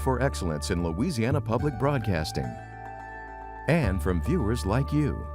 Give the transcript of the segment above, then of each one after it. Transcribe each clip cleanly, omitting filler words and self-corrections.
for excellence in Louisiana Public Broadcasting. And from viewers like you.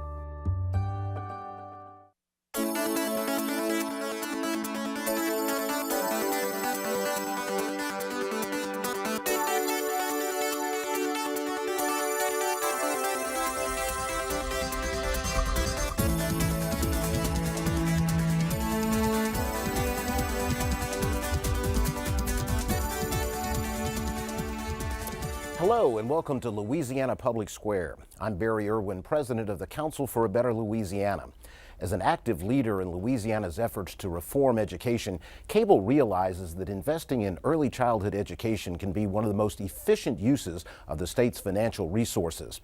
Hello and welcome to Louisiana Public Square. I'm Barry Erwin, president of the Council for a Better Louisiana. As an active leader in Louisiana's efforts to reform education, CABL realizes that investing in early childhood education can be one of the most efficient uses of the state's financial resources.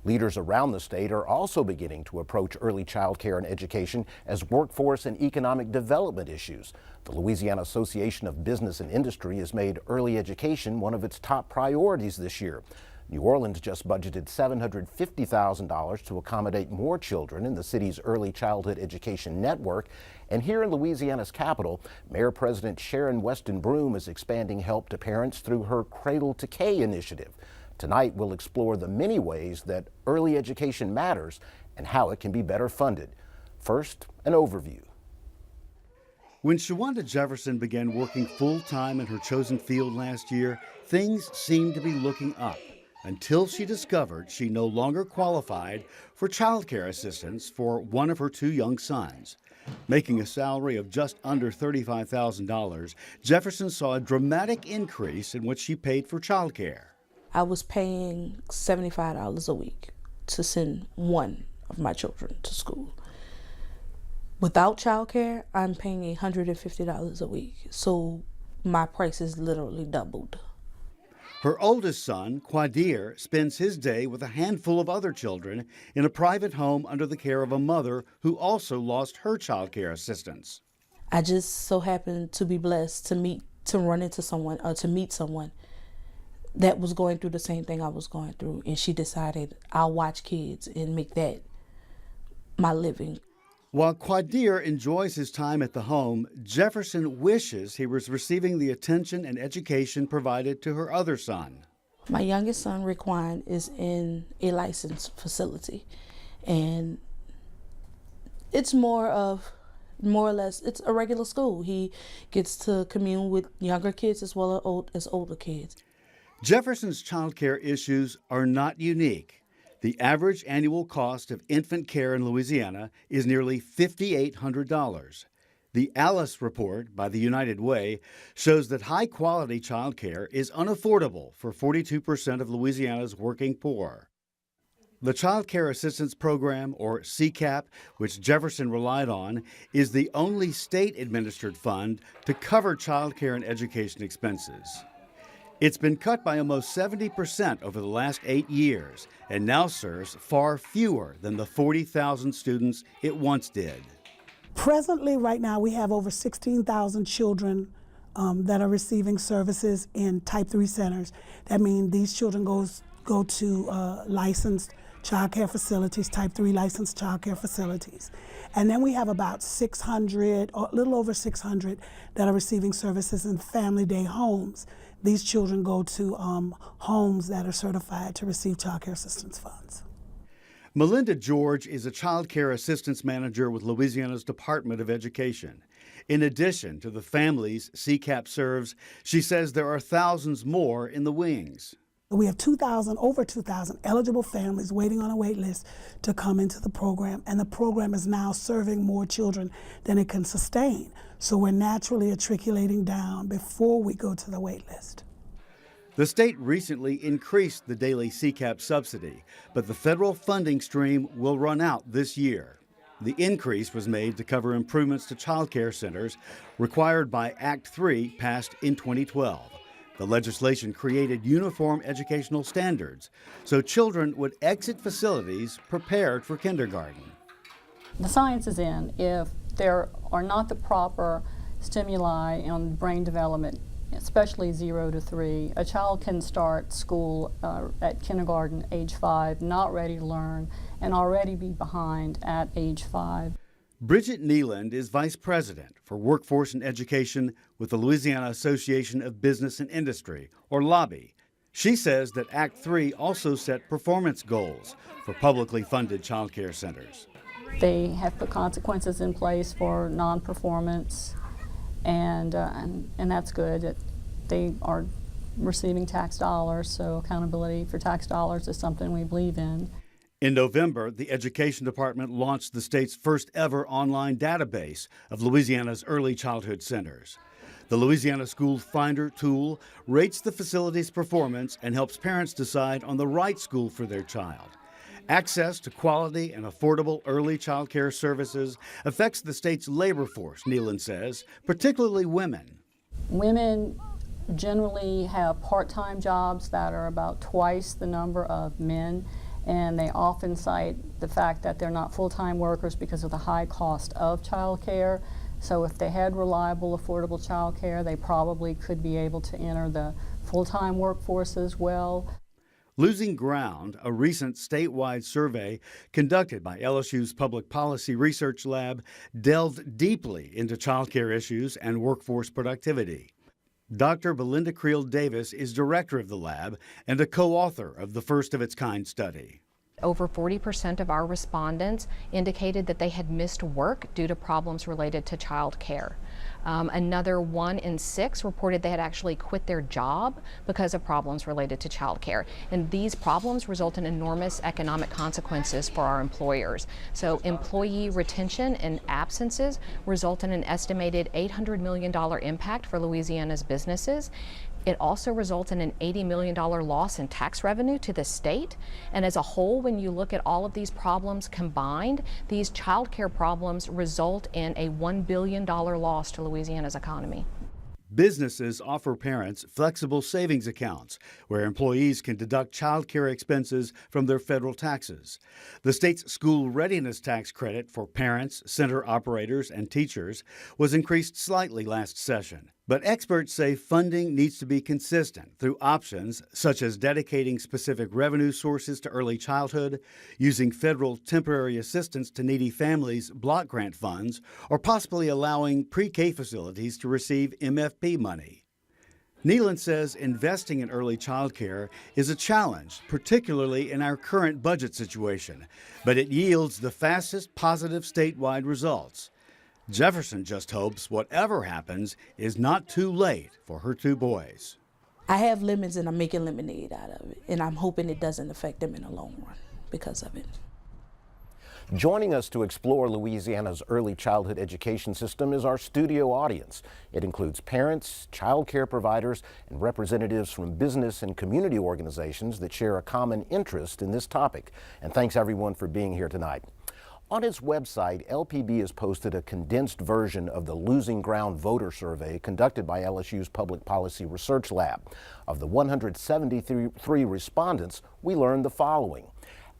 Leaders around the state are also beginning to approach early child care and education as workforce and economic development issues. The Louisiana Association of Business and Industry has made early education one of its top priorities this year. New Orleans just budgeted $750,000 to accommodate more children in the city's early childhood education network. And here in Louisiana's capital, Mayor-President Sharon Weston Broome is expanding help to parents through her Cradle to K initiative. Tonight, we'll explore the many ways that early education matters and how it can be better funded. First, an overview. When Shawanda Jefferson began working full-time in her chosen field last year, things seemed to be looking up until she discovered she no longer qualified for child care assistance for one of her two young sons. Making a salary of just under $35,000, Jefferson saw a dramatic increase in what she paid for child care. I was paying $75 a week to send one of my children to school. Without child care, I'm paying $150 a week, so my price is literally doubled. Her oldest son, Quadir, spends his day with a handful of other children in a private home under the care of a mother who also lost her child care assistance. I just so happened to be blessed to meet someone that was going through the same thing I was going through, and she decided I'll watch kids and make that my living. While Quadir enjoys his time at the home, Jefferson wishes he was receiving the attention and education provided to her other son. My youngest son, Raquan, is in a licensed facility, and it's more or less, it's a regular school. He gets to commune with younger kids as well as older kids. Jefferson's child care issues are not unique. The average annual cost of infant care in Louisiana is nearly $5,800. The Alice report by the United Way shows that high-quality child care is unaffordable for 42% of Louisiana's working poor. The Child Care Assistance Program, or CAP, which Jefferson relied on, is the only state-administered fund to cover child care and education expenses. It's been cut by almost 70% over the last 8 years and now serves far fewer than the 40,000 students it once did. Presently, right now, we have over 16,000 children that are receiving services in Type 3 centers. That means these children go to licensed child care facilities, Type 3 licensed child care facilities. And then we have about 600, or a little over 600, that are receiving services in family day homes. These children go to homes that are certified to receive child care assistance funds. Melinda George is a child care assistance manager with Louisiana's Department of Education. In addition to the families CAP serves, she says there are thousands more in the wings. We have over 2,000 eligible families waiting on a wait list to come into the program, and the program is now serving more children than it can sustain. So we're naturally matriculating down before we go to the wait list. The state recently increased the daily CAP subsidy, but the federal funding stream will run out this year. The increase was made to cover improvements to child care centers required by Act 3 passed in 2012. The legislation created uniform educational standards, so children would exit facilities prepared for kindergarten. The science is in. If there are not the proper stimuli on brain development, especially 0 to 3, a child can start school at kindergarten, age 5, not ready to learn, and already be behind at age 5. Bridget Neeland is Vice President for Workforce and Education with the Louisiana Association of Business and Industry, or LABI. She says that Act 3 also set performance goals for publicly funded child care centers. They have put consequences in place for non-performance, and that's good. They are receiving tax dollars, so accountability for tax dollars is something we believe in. In November, the Education Department launched the state's first ever online database of Louisiana's early childhood centers. The Louisiana School Finder tool rates the facility's performance and helps parents decide on the right school for their child. Access to quality and affordable early child care services affects the state's labor force, Nealon says, particularly women. Women generally have part-time jobs that are about twice the number of men, and they often cite the fact that they're not full-time workers because of the high cost of child care. So if they had reliable, affordable child care, they probably could be able to enter the full-time workforce as well. Losing Ground, a recent statewide survey conducted by LSU's Public Policy Research Lab, delved deeply into child care issues and workforce productivity. Dr. Belinda Creel Davis is director of the lab and a co-author of the first of its kind study. Over 40% of our respondents indicated that they had missed work due to problems related to child care. Another 1 in 6 reported they had actually quit their job because of problems related to child care. And these problems result in enormous economic consequences for our employers. So employee retention and absences result in an estimated $800 million impact for Louisiana's businesses. It also results in an $80 million loss in tax revenue to the state. And as a whole, when you look at all of these problems combined, these child care problems result in a $1 billion loss to Louisiana's economy. Businesses offer parents flexible savings accounts where employees can deduct child care expenses from their federal taxes. The state's school readiness tax credit for parents, center operators, and teachers was increased slightly last session. But experts say funding needs to be consistent through options such as dedicating specific revenue sources to early childhood, using federal temporary assistance to needy families block grant funds, or possibly allowing pre-K facilities to receive MFP money. Nealon says investing in early child care is a challenge, particularly in our current budget situation, but it yields the fastest positive statewide results. Jefferson just hopes whatever happens is not too late for her 2 boys. I have lemons and I'm making lemonade out of it, and I'm hoping it doesn't affect them in the long run because of it. Joining us to explore Louisiana's early childhood education system is our studio audience. It includes parents, child care providers, and representatives from business and community organizations that share a common interest in this topic. And thanks everyone for being here tonight. On its website, LPB has posted a condensed version of the Losing Ground voter survey conducted by LSU's Public Policy Research Lab. Of the 173 respondents, we learned the following.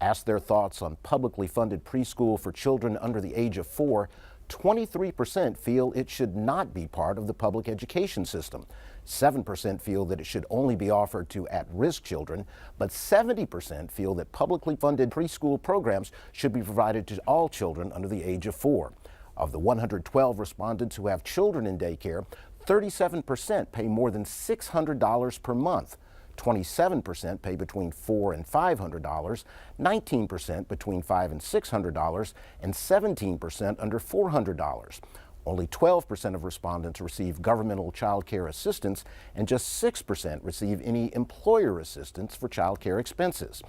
Asked their thoughts on publicly funded preschool for children under the age of 4, 23% feel it should not be part of the public education system. 7% feel that it should only be offered to at-risk children, but 70% feel that publicly funded preschool programs should be provided to all children under the age of 4. Of the 112 respondents who have children in daycare, 37% pay more than $600 per month. 27% pay between $400 and $500, 19% between $500 and $600, and 17% under $400. Only 12% of respondents receive governmental child care assistance, and just 6% receive any employer assistance for child care expenses.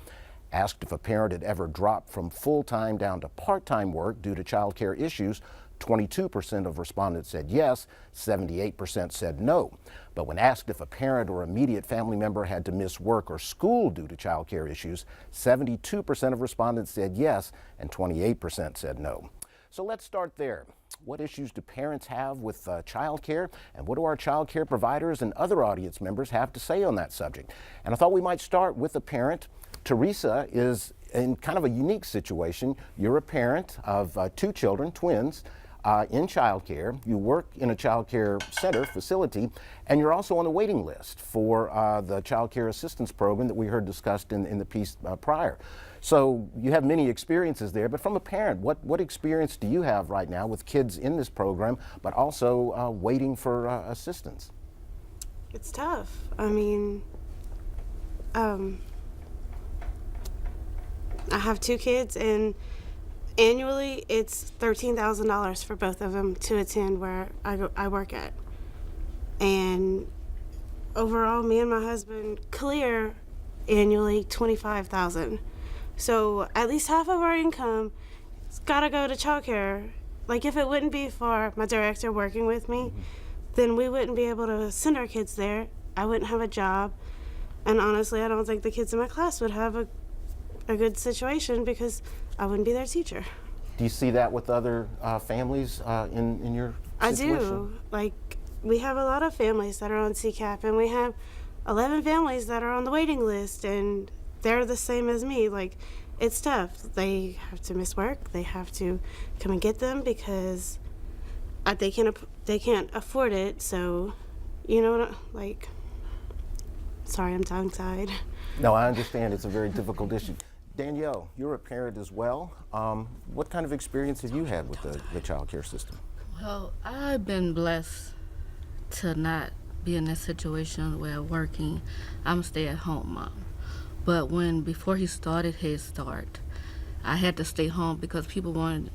Asked if a parent had ever dropped from full-time down to part-time work due to child care issues, 22% of respondents said yes, 78% said no. But when asked if a parent or immediate family member had to miss work or school due to child care issues, 72% of respondents said yes, and 28% said no. So let's start there. What issues do parents have with child care, and what do our child care providers and other audience members have to say on that subject? And I thought we might start with a parent. Teresa is in kind of a unique situation. You're a parent of 2 children, twins, in child care. You work in a child care center facility, and you're also on the waiting list for the child care assistance program that we heard discussed in the piece prior. So you have many experiences there, but from a parent, what experience do you have right now with kids in this program, but also waiting for assistance? It's tough. I mean, I have 2 kids, and annually it's $13,000 for both of them to attend where I work at. And overall, me and my husband clear annually $25,000. So at least half of our income has got to go to childcare. Like, if it wouldn't be for my director working with me, then we wouldn't be able to send our kids there. I wouldn't have a job. And honestly, I don't think the kids in my class would have a good situation because I wouldn't be their teacher. Do you see that with other families in your situation? I do. Like, we have a lot of families that are on CCAP, and we have 11 families that are on the waiting list, and they're the same as me. Like, it's tough. They have to miss work. They have to come and get them because they can't afford it. So, you know, like, sorry, I'm tongue-tied. No, I understand. It's a very difficult issue. Danielle, you're a parent as well. What kind of experience have you had with the child care system? Well, I've been blessed to not be in that situation where working. I'm a stay-at-home mom. But before he started Head Start, I had to stay home because people wanted,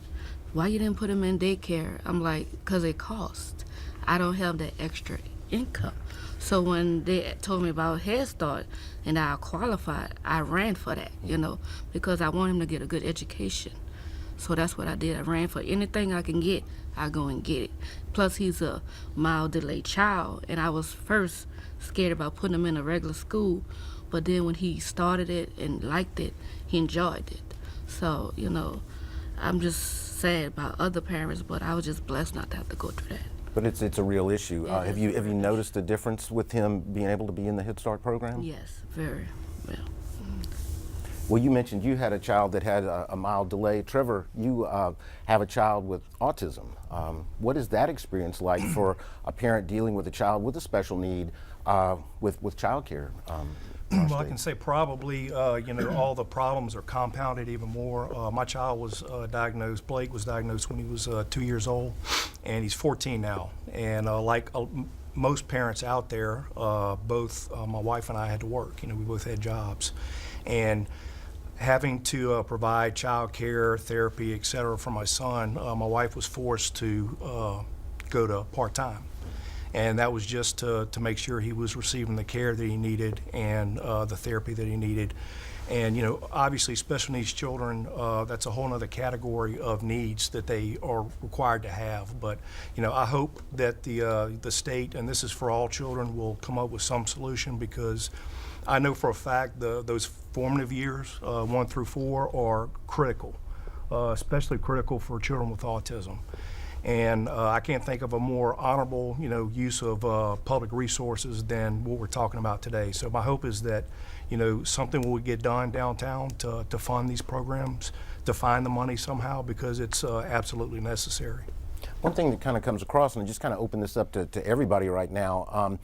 why you didn't put him in daycare? I'm like, because it costs. I don't have that extra income. So when they told me about Head Start and I qualified, I ran for that, because I want him to get a good education. So that's what I did. I ran for anything I can get, I go and get it. Plus, he's a mild delayed child, and I was first scared about putting him in a regular school, but then when he started it and liked it, he enjoyed it. So, I'm just sad about other parents, but I was just blessed not to have to go through that. But it's a real issue. Have you noticed a difference with him being able to be in the Head Start program? Yes, very well. Well, you mentioned you had a child that had a mild delay. Trevor, you have a child with autism. What is that experience like for a parent dealing with a child with a special need with child care? Well, I can say probably, all the problems are compounded even more. My child was diagnosed, Blake was diagnosed when he was 2 years old, and he's 14 now. And like most parents out there, both my wife and I had to work. We both had jobs. And having to provide child care, therapy, et cetera, for my son, my wife was forced to go to part-time. And that was just to make sure he was receiving the care that he needed and the therapy that he needed. And obviously special needs children, that's a whole other category of needs that they are required to have. But I hope that the state, and this is for all children, will come up with some solution, because I know for a fact those formative years, 1 through 4, are critical, especially critical for children with autism. And I can't think of a more honorable, use of public resources than what we're talking about today. So my hope is that, something will get done downtown to fund these programs, to find the money somehow, because it's absolutely necessary. One thing that kind of comes across, and just kind of open this up to everybody right now,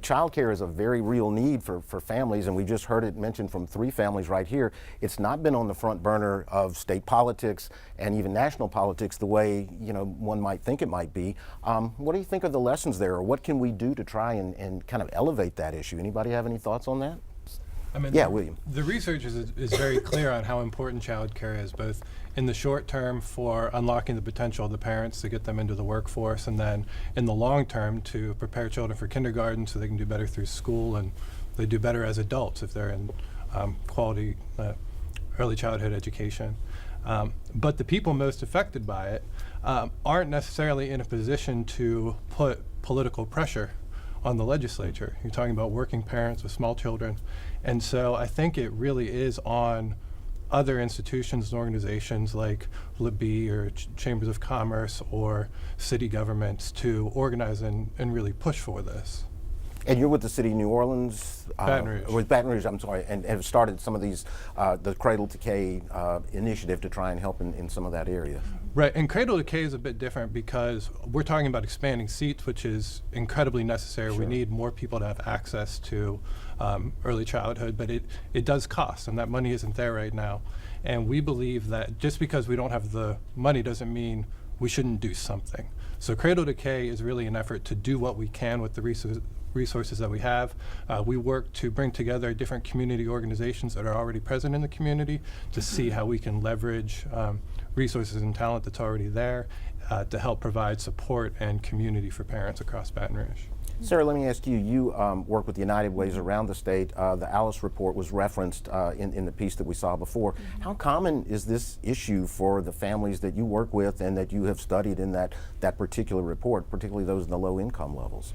child care is a very real need for families, and we just heard it mentioned from 3 families right here. It's not been on the front burner of state politics and even national politics the way, one might think it might be. What do you think are the lessons there, or what can we do to try and kind of elevate that issue? Anybody have any thoughts on that? William. The research is very clear on how important child care is, both in the short term for unlocking the potential of the parents to get them into the workforce, and then in the long term to prepare children for kindergarten so they can do better through school and they do better as adults if they're in quality early childhood education. But the people most affected by it aren't necessarily in a position to put political pressure on the legislature. You're talking about working parents with small children. And so I think it really is on other institutions and organizations like LABI or Chambers of Commerce or city governments to organize and really push for this. And you're with the city of New Orleans? Baton Rouge. With Baton Rouge, I'm sorry, and have started some of these, the Cradle to K initiative to try and help in some of that area. Right, and Cradle to K is a bit different because we're talking about expanding seats, which is incredibly necessary. Sure. We need more people to have access to early childhood, but it does cost, and that money isn't there right now. And we believe that just because we don't have the money doesn't mean we shouldn't do something. So Cradle to K is really an effort to do what we can with the resources that we have. We work to bring together different community organizations that are already present in the community to see how we can leverage resources and talent that's already there to help provide support and community for parents across Baton Rouge. Sarah, let me ask you, you work with United Ways around the state. The Alice report was referenced in the piece that we saw before. How common is this issue for the families that you work with and that you have studied in that particular report, particularly those in the low income levels?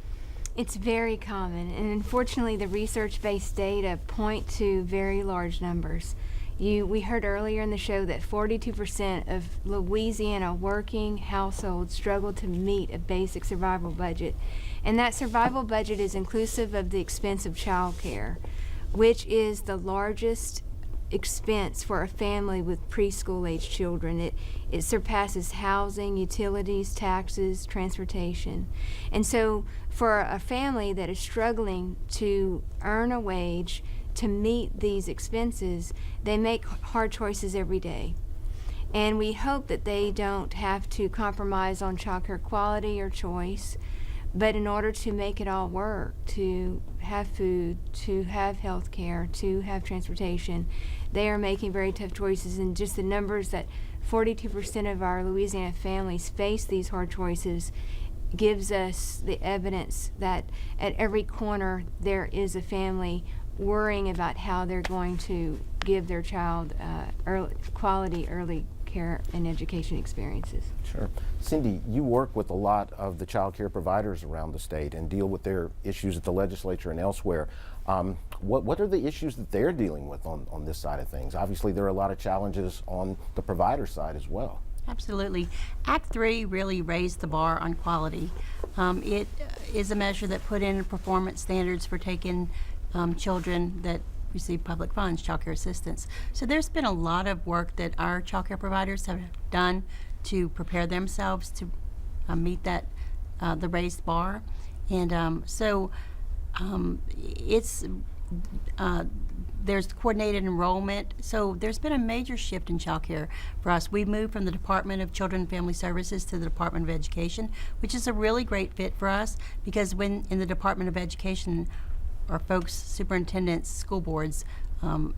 It's very common, and unfortunately the research-based data point to very large numbers. We heard earlier in the show that 42% of Louisiana working households struggle to meet a basic survival budget. And that survival budget is inclusive of the expense of child care, which is the largest expense for a family with preschool-age children. It surpasses housing, utilities, taxes, transportation. And so for a family that is struggling to earn a wage to meet these expenses, they make hard choices every day. And we hope that they don't have to compromise on childcare quality or choice, but in order to make it all work, to have food, to have health care, to have transportation, they are making very tough choices. And just the numbers that 42% of our Louisiana families face these hard choices gives us the evidence that at every corner there is a family worrying about how they're going to give their child quality early care and education experiences. Sure. Cindy, you work with a lot of the child care providers around the state and deal with their issues at the legislature and elsewhere. What are the issues that they're dealing with on this side of things? Obviously, there are a lot of challenges on the provider side as well. Absolutely. Act 3 really raised the bar on quality. It is a measure that put in performance standards for taking children that receive public funds, child care assistance. So there's been a lot of work that our child care providers have done to prepare themselves to meet that the raised bar. And there's coordinated enrollment. So there's been a major shift in child care for us. We moved from the Department of Children and Family Services to the Department of Education, which is a really great fit for us because when in the Department of Education, our folks, superintendents, school boards,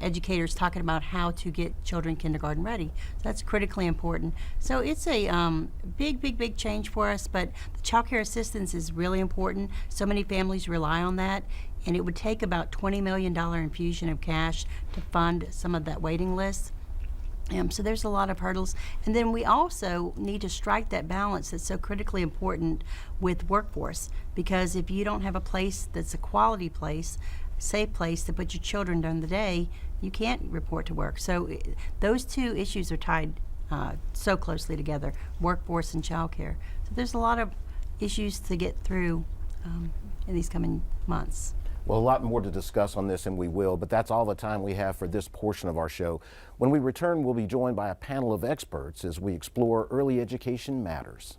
educators talking about how to get children kindergarten ready. So that's critically important. So it's a big change for us, but the child care assistance is really important. So many families rely on that, and it would take about $20 million infusion of cash to fund some of that waiting list. So there's a lot of hurdles. And then we also need to strike that balance that's so critically important with workforce, because if you don't have a place that's a quality place, safe place to put your children during the day, you can't report to work. So those two issues are tied so closely together, workforce and childcare. So there's a lot of issues to get through in these coming months. Well, a lot more to discuss on this, and we will, but that's all the time we have for this portion of our show. When we return, we'll be joined by a panel of experts as we explore early education matters.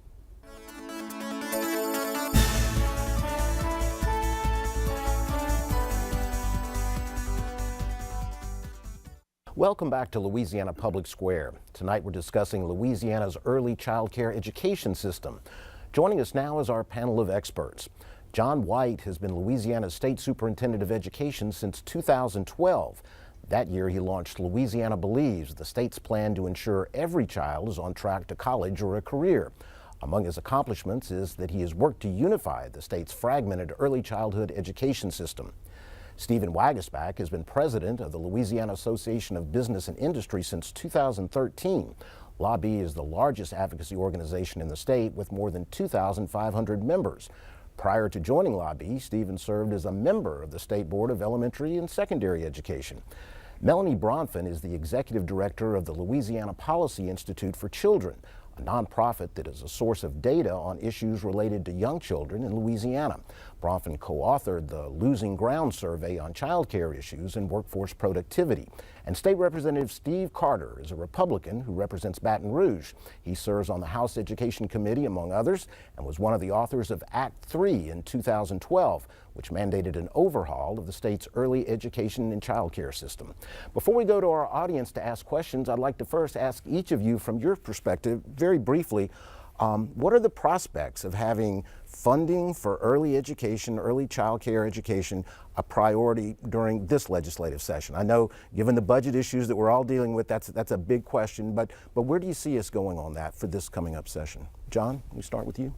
Welcome back to Louisiana Public Square. Tonight we're discussing Louisiana's early child care education system. Joining us now is our panel of experts. John White has been Louisiana's State Superintendent of Education since 2012. That year he launched Louisiana Believes, the state's plan to ensure every child is on track to college or a career. Among his accomplishments is that he has worked to unify the state's fragmented early childhood education system. Stephen Waguespack has been president of the Louisiana Association of Business and Industry since 2013. LABI is the largest advocacy organization in the state with more than 2,500 members. Prior to joining LABI, Stephen served as a member of the State Board of Elementary and Secondary Education. Melanie Bronfin is the executive director of the Louisiana Policy Institute for Children, a nonprofit that is a source of data on issues related to young children in Louisiana. Bronfin co-authored the Losing Ground survey on child care issues and workforce productivity. And State Representative Steve Carter is a Republican who represents Baton Rouge. He serves on the House Education Committee, among others, and was one of the authors of Act 3 in 2012, which mandated an overhaul of the state's early education and child care system. Before we go to our audience to ask questions, I'd like to first ask each of you from your perspective, very briefly, What are the prospects of having funding for early education, early child care education, a priority during this legislative session? I know, given the budget issues that we're all dealing with, that's a big question, but where do you see us going on that for this coming up session? John, we start with you.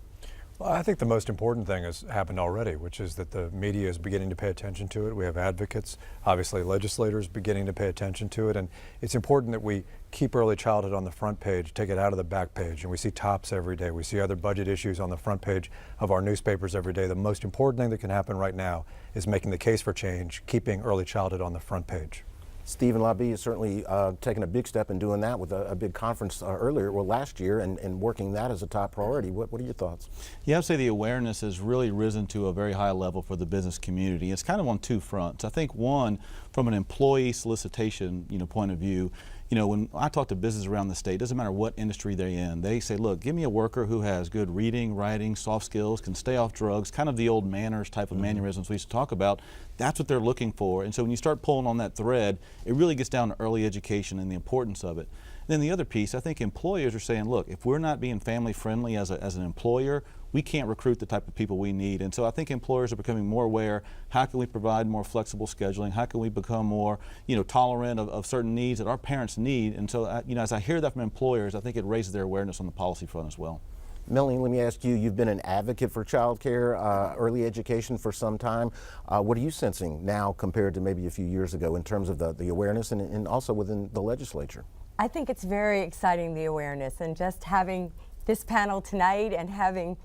Well, I think the most important thing has happened already, which is that the media is beginning to pay attention to it. We have advocates, obviously legislators beginning to pay attention to it, and it's important that we keep early childhood on the front page, take it out of the back page, and we see tops every day. We see other budget issues on the front page of our newspapers every day. The most important thing that can happen right now is making the case for change, keeping early childhood on the front page. Steve and LABI is certainly taking a big step in doing that with a big conference last year and working that as a top priority. What are your thoughts? Yeah, I'd say the awareness has really risen to a very high level for the business community. It's kind of on two fronts. I think one, from an employee solicitation point of view, when I talk to businesses around the state, doesn't matter what industry they're in, they say, look, give me a worker who has good reading, writing, soft skills, can stay off drugs, kind of the old manners type of mannerisms we used to talk about. That's what they're looking for. And so when you start pulling on that thread, it really gets down to early education and the importance of it. Then the other piece, I think employers are saying, look, if we're not being family friendly as an employer, we can't recruit the type of people we need. And so I think employers are becoming more aware, how can we provide more flexible scheduling? How can we become more, tolerant of certain needs that our parents need? And so, as I hear that from employers, I think it raises their awareness on the policy front as well. Melanie, let me ask you, you've been an advocate for child care, early education for some time. What are you sensing now compared to maybe a few years ago in terms of the awareness and also within the legislature? I think it's very exciting, the awareness, and just having this panel tonight and having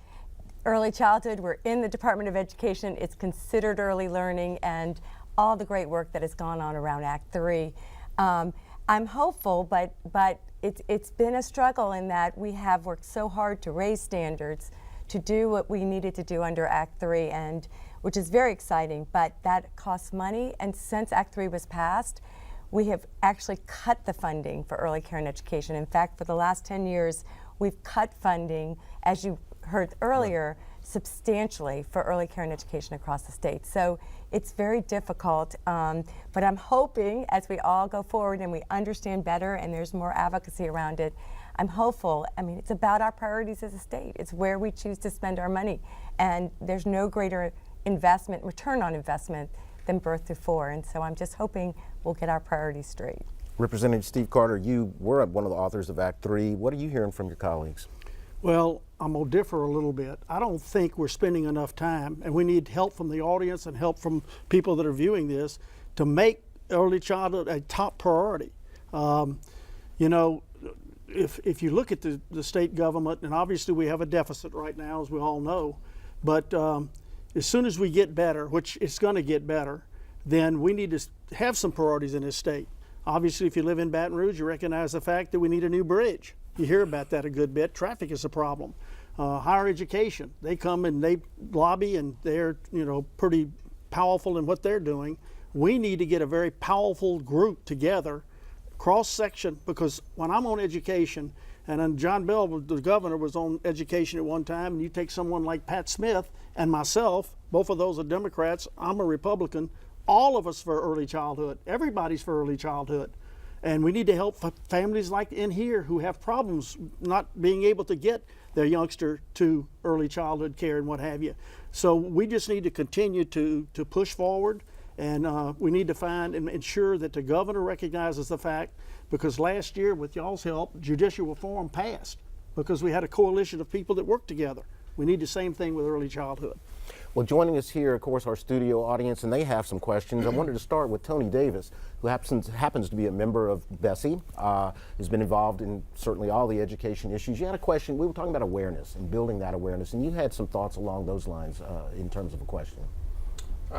early childhood. We're in the Department of Education. It's considered early learning, and all the great work that has gone on around Act 3. I'm hopeful, but it's been a struggle in that we have worked so hard to raise standards to do what we needed to do under Act 3, and which is very exciting, but that costs money. And since Act 3 was passed, we have actually cut the funding for early care and education. In fact, for the last 10 years, we've cut funding, as you heard earlier, substantially for early care and education across the state. So it's very difficult, but I'm hoping as we all go forward and we understand better and there's more advocacy around it, I'm hopeful. I mean, it's about our priorities as a state. It's where we choose to spend our money. And there's no greater return on investment than birth to 4. And so I'm just hoping we'll get our priorities straight. Representative Steve Carter, you were one of the authors of Act 3. What are you hearing from your colleagues? Well, I'm going to differ a little bit. I don't think we're spending enough time, and we need help from the audience and help from people that are viewing this to make early childhood a top priority. If you look at the state government, and obviously we have a deficit right now, as we all know, but as soon as we get better, which it's going to get better, then we need to have some priorities in this state. Obviously, if you live in Baton Rouge, you recognize the fact that we need a new bridge. You hear about that a good bit. Traffic is a problem. Higher education, they come and they lobby, and they're pretty powerful in what they're doing. We need to get a very powerful group together, cross-section, because when I'm on education, and then John Bell, the governor, was on education at one time, and you take someone like Pat Smith and myself, both of those are Democrats, I'm a Republican, all of us for early childhood. Everybody's for early childhood. And we need to help families like in here who have problems not being able to get their youngster to early childhood care and what have you. So we just need to continue to push forward, and we need to find and ensure that the governor recognizes the fact, because last year, with y'all's help, judicial reform passed because we had a coalition of people that worked together. We need the same thing with early childhood. Well, joining us here, of course, our studio audience, and they have some questions. I wanted to start with Tony Davis, who happens to be a member of Bessie, has been involved in certainly all the education issues. You had a question. We were talking about awareness and building that awareness, and you had some thoughts along those lines in terms of a question.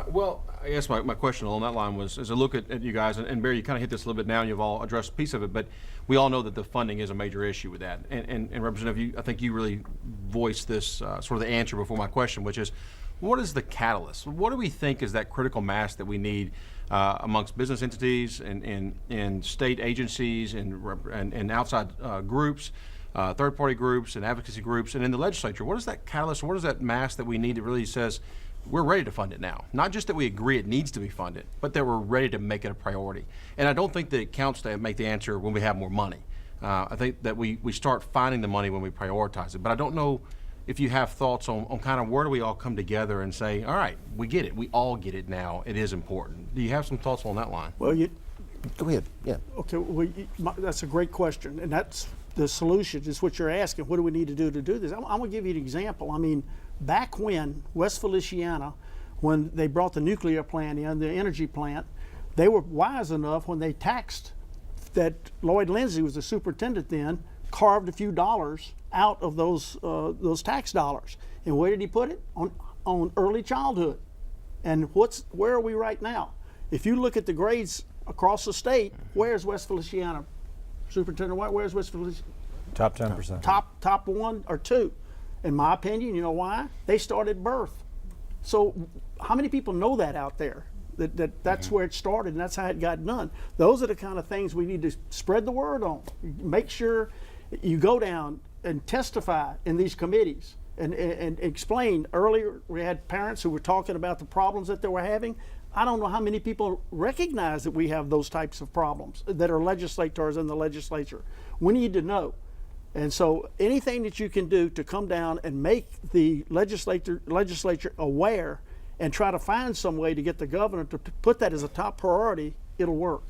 Well, I guess my question along that line was, as I look at you guys, and Barry, you kind of hit this a little bit now, and you've all addressed a piece of it, but we all know that the funding is a major issue with that. And Representative, I think you really voiced this sort of the answer before my question, which is, what is the catalyst? What do we think is that critical mass that we need amongst business entities and state agencies and outside groups, third-party groups and advocacy groups, and in the legislature? What is that catalyst? What is that mass that we need that really says, we're ready to fund it now? Not just that we agree it needs to be funded, but that we're ready to make it a priority. And I don't think that it counts to make the answer when we have more money. I think that we start finding the money when we prioritize it. But I don't know if you have thoughts on kind of where do we all come together and say, all right, we get it. We all get it now. It is important. Do you have some thoughts on that line? Well, go ahead. Yeah. Okay. Well, that's a great question, and that's the solution. Is what you're asking. What do we need to do this? I'm going to give you an example. I mean, back when West Feliciana, when they brought the nuclear plant in, the energy plant, they were wise enough when they taxed that Lloyd Lindsay was the superintendent then, carved a few dollars out of those tax dollars. And where did he put it? On early childhood. And where are we right now? If you look at the grades across the state, where's West Feliciana? Superintendent White, where's West Feliciana? Top 10%. Top 1 or 2. In my opinion, you know why? They start at birth. So how many people know that out there? That's where it started and that's how it got done. Those are the kind of things we need to spread the word on. Make sure you go down and testify in these committees and explain. Earlier we had parents who were talking about the problems that they were having. I don't know how many people recognize that we have those types of problems that are legislators in the legislature. We need to know. And so anything that you can do to come down and make the legislature aware and try to find some way to get the governor to put that as a top priority, it'll work.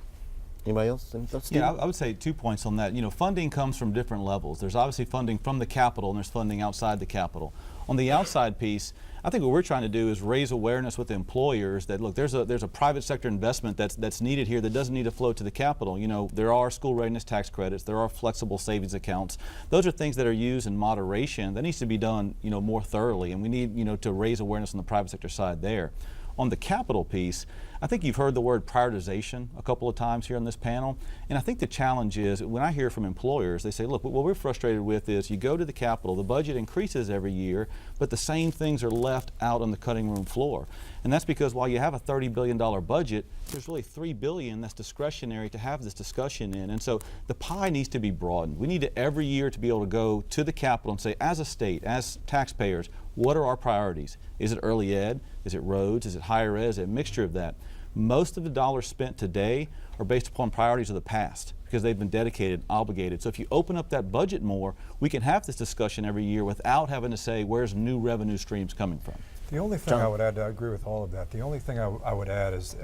Anybody else? Yeah, I would say 2 points on that. You know, funding comes from different levels. There's obviously funding from the Capitol and there's funding outside the Capitol. On the outside piece, I think what we're trying to do is raise awareness with employers that, look, there's a private sector investment that's needed here that doesn't need to flow to the Capitol. You know, there are school readiness tax credits, there are flexible savings accounts. Those are things that are used in moderation. That needs to be done, you know, more thoroughly, and we need, you know, to raise awareness on the private sector side there. On the Capitol piece, I think you've heard the word prioritization a couple of times here on this panel, and I think the challenge is, when I hear from employers, they say, look, what we're frustrated with is you go to the Capitol, the budget increases every year, but the same things are left out on the cutting room floor. And that's because while you have a $30 billion budget, there's really $3 billion that's discretionary to have this discussion in. And so the pie needs to be broadened. We need to every year to be able to go to the Capitol and say, as a state, as taxpayers, what are our priorities? Is it early ed? Is it roads? Is it higher ed? Is it a mixture of that? Most of the dollars spent today are based upon priorities of the past because they've been dedicated, obligated. So if you open up that budget more, we can have this discussion every year without having to say, where's new revenue streams coming from? The only thing I would add, I agree with all of that. The only thing I would add is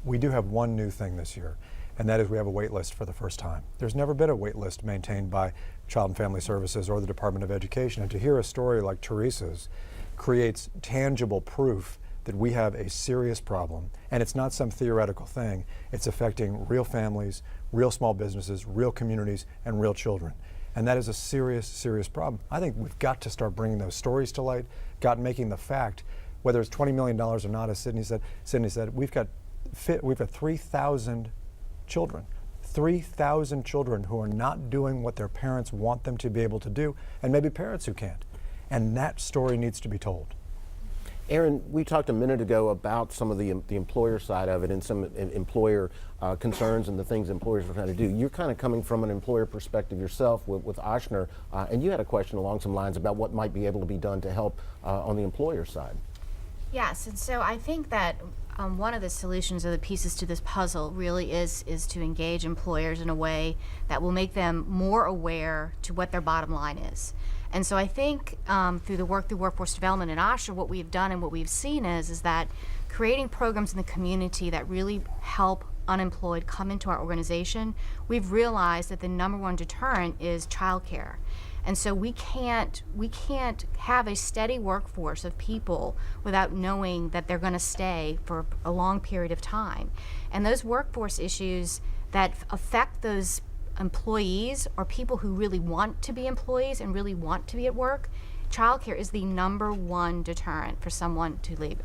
we do have one new thing this year, and that is we have a wait list for the first time. There's never been a wait list maintained by Child and Family Services or the Department of Education, and to hear a story like Teresa's creates tangible proof that we have a serious problem, and it's not some theoretical thing. It's affecting real families, real small businesses, real communities, and real children. And that is a serious, serious problem. I think we've got to start bringing those stories to light, making the fact, whether it's $20 million or not, as Sydney said, we've got 3,000 children. 3,000 children who are not doing what their parents want them to be able to do, and maybe parents who can't. And that story needs to be told. Aaron, we talked a minute ago about some of the employer side of it and some employer concerns and the things employers are trying to do. You're kind of coming from an employer perspective yourself with Ochsner, and you had a question along some lines about what might be able to be done to help on the employer side. Yes, and so I think that one of the solutions or the pieces to this puzzle really is to engage employers in a way that will make them more aware to what their bottom line is. And so I think through the work through workforce development in Asha, what we've done and what we've seen is that creating programs in the community that really help unemployed come into our organization, we've realized that the #1 deterrent is childcare. And so we can't have a steady workforce of people without knowing that they're going to stay for a long period of time. And those workforce issues that affect those employees or people who really want to be employees and really want to be at work, childcare is the #1 deterrent for someone to leave.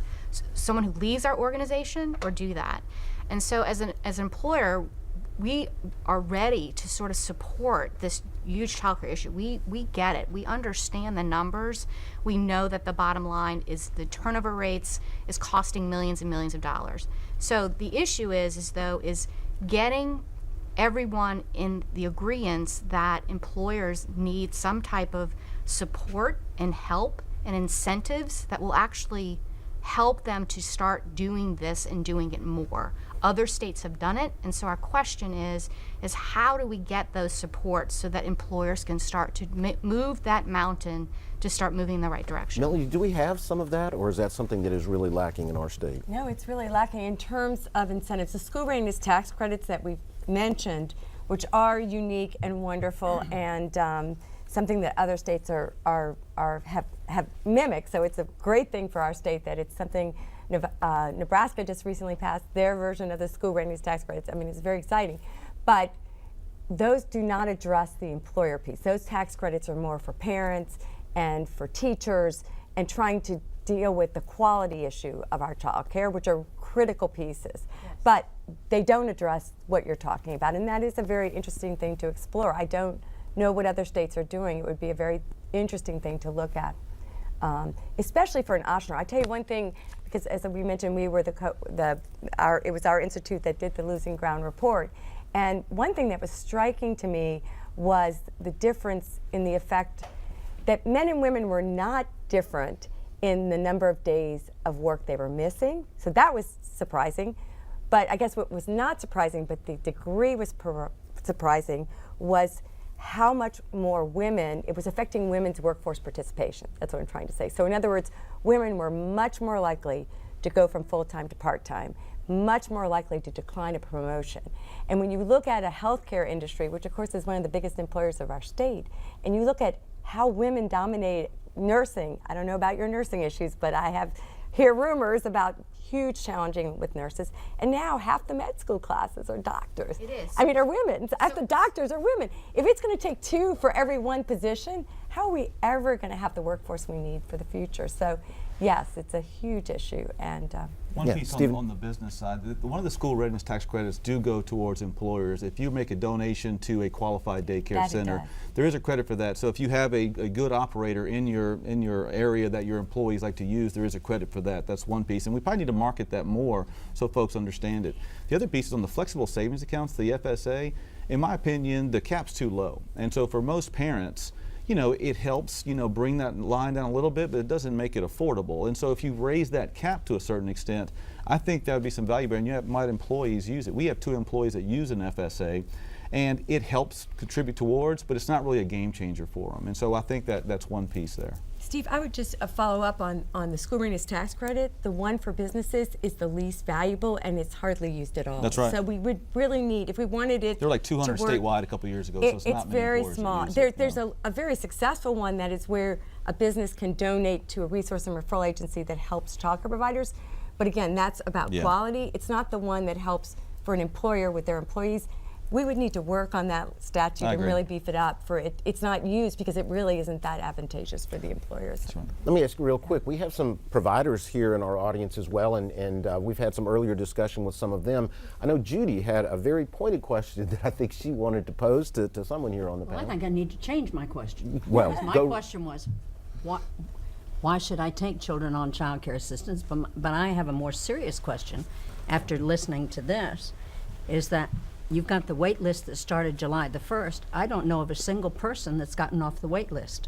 Someone who leaves our organization or do that. And so as an employer, we are ready to sort of support this huge childcare issue. We get it. We understand the numbers. We know that the bottom line is the turnover rates is costing millions and millions of dollars. So the issue is getting everyone in the agreeance that employers need some type of support and help and incentives that will actually help them to start doing this and doing it more. Other states have done it, and so our question is how do we get those supports so that employers can start to move that mountain to start moving in the right direction? Melanie, do we have some of that, or is that something that is really lacking in our state? No, it's really lacking in terms of incentives. The school readiness tax credits that we've mentioned, which are unique and wonderful, and something that other states have mimicked. So it's a great thing for our state that it's something. Nebraska just recently passed their version of the school readiness tax credits. I mean, it's very exciting, but those do not address the employer piece. Those tax credits are more for parents and for teachers and trying to deal with the quality issue of our child care, which are critical pieces. Yes. But they don't address what you're talking about, and that is a very interesting thing to explore. I don't know what other states are doing. It would be a very interesting thing to look at, especially for an entrepreneur. I tell you one thing, because as we mentioned, we were it was our institute that did the Losing Ground report, and one thing that was striking to me was the difference in the effect that men and women were not different in the number of days of work they were missing. So that was surprising. But I guess what was not surprising, but the degree was surprising, was how much more women, it was affecting women's workforce participation. That's what I'm trying to say. So in other words, women were much more likely to go from full-time to part-time, much more likely to decline a promotion. And when you look at a healthcare industry, which of course is one of the biggest employers of our state, and you look at how women dominate nursing, I don't know about your nursing issues, but I hear rumors about huge challenging with nurses, and now half the med school classes are doctors. It is. I mean, are women. Half the doctors are women. If it's going to take 2 for every 1 position, how are we ever going to have the workforce we need for the future? So, yes, it's a huge issue. And one piece on the business side, one of the school readiness tax credits do go towards employers. If you make a donation to a qualified daycare center, there is a credit for that. So if you have a good operator in your area that your employees like to use, there is a credit for that. That's one piece, and we probably need to market that more so folks understand it. The other piece is on the flexible savings accounts, the FSA. In my opinion, the cap's too low, and so for most parents, it helps, bring that line down a little bit, but it doesn't make it affordable. And so if you raise that cap to a certain extent, I think that would be some value there, and you might employees use it. We have 2 employees that use an FSA, and it helps contribute towards, but it's not really a game changer for them. And so I think that's one piece there. Steve, I would just follow up on the school readiness tax credit. The one for businesses is the least valuable, and it's hardly used at all. That's right. So we would really need, if we wanted it, there were like 200 statewide a couple years ago, so it's not many very small. There's a very successful one that is where a business can donate to a resource and referral agency that helps childcare providers. But again, that's about quality. It's not the one that helps for an employer with their employees. We would need to work on that statute and really beef it up for it. It's not used because it really isn't that advantageous for the employers. Right. Let me ask you real quick. We have some providers here in our audience as well, and we've had some earlier discussion with some of them. I know Judy had a very pointed question that I think she wanted to pose to someone here on the panel. I think I need to change my question. Well, my question was, why should I take children on child care assistance? But I have a more serious question after listening to this, is that you've got the wait list that started July the 1st. I don't know of a single person that's gotten off the wait list.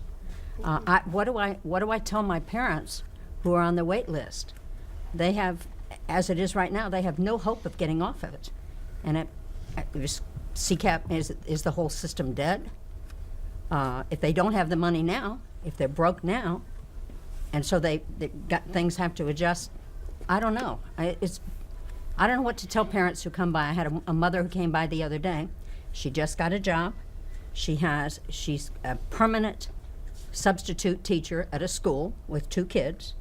What do I tell my parents who are on the wait list? They have, as it is right now, they have no hope of getting off of it. And CCAP, is the whole system dead? If they don't have the money now, if they're broke now, and so they got things have to adjust, I don't know. I don't know what to tell parents who come by. I had a mother who came by the other day. She just got a job. She's a permanent substitute teacher at a school with 2 kids.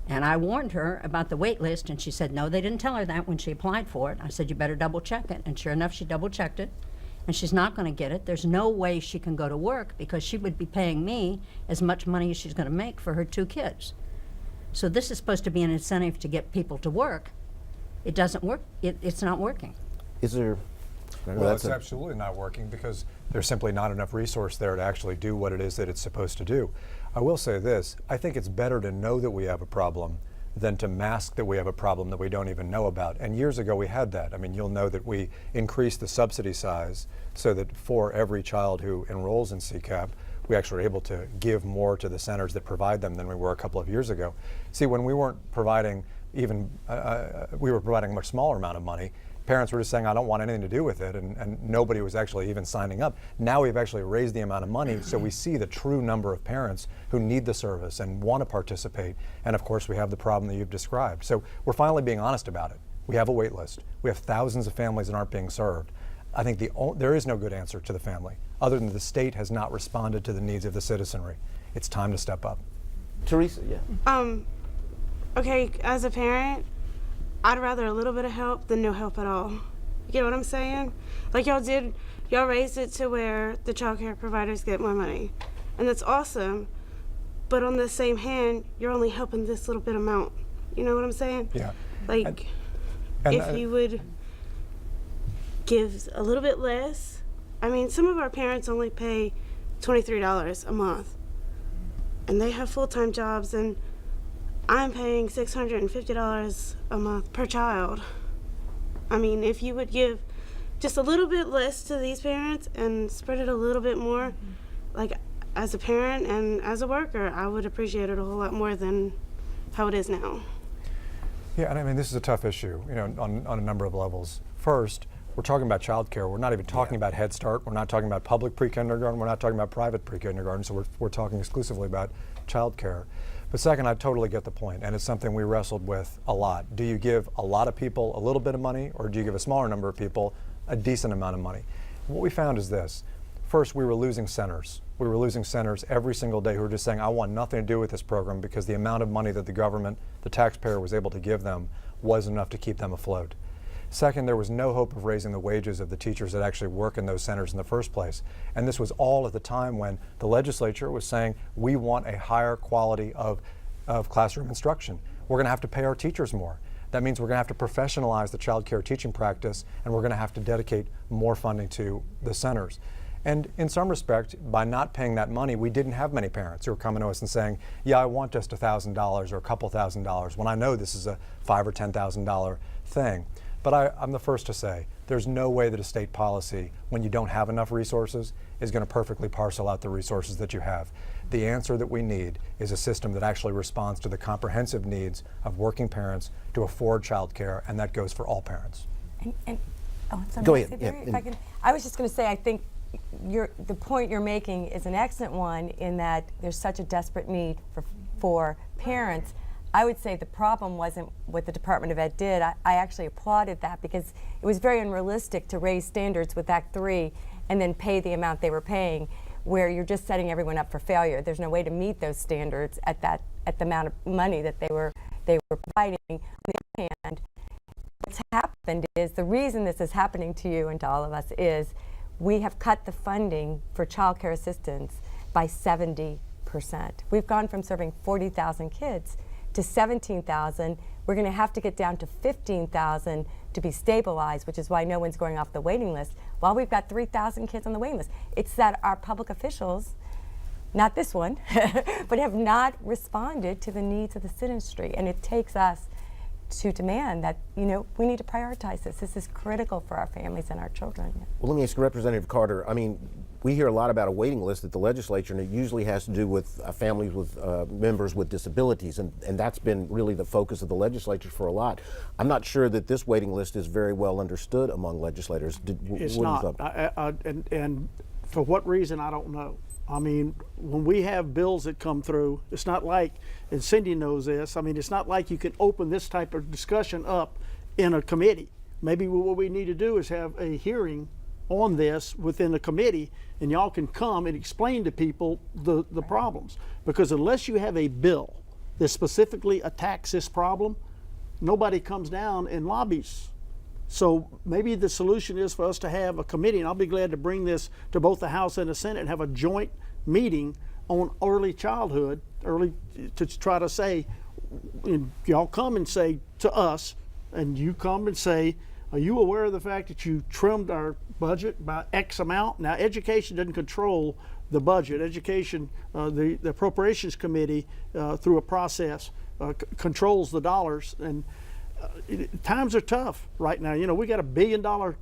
And I warned her about the wait list, and she said, no, they didn't tell her that when she applied for it. I said, you better double check it. And sure enough, she double checked it. And she's not going to get it. There's no way she can go to work because she would be paying me as much money as she's going to make for her 2 kids. So this is supposed to be an incentive to get people to work. It doesn't work. It's not working. Is there? Well, it's absolutely not working because there's simply not enough resource there to actually do what it is that it's supposed to do. I will say this, I think it's better to know that we have a problem than to mask that we have a problem that we don't even know about. And years ago we had that. I mean, you'll know that we increased the subsidy size so that for every child who enrolls in CCAP, we actually are able to give more to the centers that provide them than we were a couple of years ago. See, when we weren't providing even we were providing a much smaller amount of money. Parents were just saying, I don't want anything to do with it, and nobody was actually even signing up. Now we've actually raised the amount of money, so we see the true number of parents who need the service and want to participate. And of course, we have the problem that you've described. So we're finally being honest about it. We have a wait list. We have thousands of families that aren't being served. I think there is no good answer to the family, other than the state has not responded to the needs of the citizenry. It's time to step up. Teresa, yeah. Okay, as a parent, I'd rather a little bit of help than no help at all. You get what I'm saying? Like y'all raised it to where the child care providers get more money. And that's awesome. But on the same hand, you're only helping this little bit amount. You know what I'm saying? Yeah. Like, if you would give a little bit less. I mean, some of our parents only pay $23 a month. And they have full-time jobs, and I'm paying $650 a month per child. I mean, if you would give just a little bit less to these parents and spread it a little bit more, like as a parent and as a worker, I would appreciate it a whole lot more than how it is now. Yeah, and I mean, this is a tough issue, you know, on a number of levels. First, we're talking about child care. We're not even talking about Head Start. We're not talking about public pre-kindergarten. We're not talking about private pre-kindergarten. So we're talking exclusively about child care. But second, I totally get the point, and it's something we wrestled with a lot. Do you give a lot of people a little bit of money, or do you give a smaller number of people a decent amount of money? What we found is this. First, we were losing centers. We were losing centers every single day who were just saying, I want nothing to do with this program because the amount of money that the government, the taxpayer, was able to give them wasn't enough to keep them afloat. Second, there was no hope of raising the wages of the teachers that actually work in those centers in the first place. And this was all at the time when the legislature was saying, we want a higher quality of classroom instruction. We're going to have to pay our teachers more. That means we're going to have to professionalize the child care teaching practice, and we're going to have to dedicate more funding to the centers. And in some respect, by not paying that money, we didn't have many parents who were coming to us and saying, yeah, I want just $1,000 or a couple $1,000s, when I know this is a $5,000 or $10,000 thing. But I'm the first to say, there's no way that a state policy, when you don't have enough resources, is going to perfectly parcel out the resources that you have. The answer that we need is a system that actually responds to the comprehensive needs of working parents to afford child care, and that goes for all parents. Go ahead. If I can, I was just going to say, I think the point you're making is an excellent one in that there's such a desperate need for parents. I would say the problem wasn't what the Department of Ed did. I actually applauded that because it was very unrealistic to raise standards with Act 3 and then pay the amount they were paying, where you're just setting everyone up for failure. There's no way to meet those standards at the amount of money that they were providing. On the other hand, what's happened is, the reason this is happening to you and to all of us is we have cut the funding for child care assistance by 70%. We've gone from serving 40,000 kids to 17,000. We're going to have to get down to 15,000 to be stabilized, which is why no one's going off the waiting list, while we've got 3,000 kids on the waiting list. It's that our public officials, not this one, but have not responded to the needs of the citizenry. And it takes us to demand that, you know, we need to prioritize this. This is critical for our families and our children. Well, let me ask you, Representative Carter, I mean, we hear a lot about a waiting list at the legislature, and it usually has to do with families with members with disabilities, and that's been really the focus of the legislature for a lot. I'm not sure that this waiting list is very well understood among legislators. It's not, and for what reason, I don't know. I mean, when we have bills that come through, it's not like, and Cindy knows this, I mean, it's not like you can open this type of discussion up in a committee. Maybe what we need to do is have a hearing on this within the committee, and y'all can come and explain to people the problems. Because unless you have a bill that specifically attacks this problem, nobody comes down and lobbies. So maybe the solution is for us to have a committee, and I'll be glad to bring this to both the House and the Senate and have a joint meeting on early childhood, to try to say, y'all come and say to us, and you come and say, are you aware of the fact that you trimmed our budget by X amount? Now, education doesn't control the budget. Education, the Appropriations Committee, through a process, controls the dollars. And times are tough right now. You know, we got $1 billion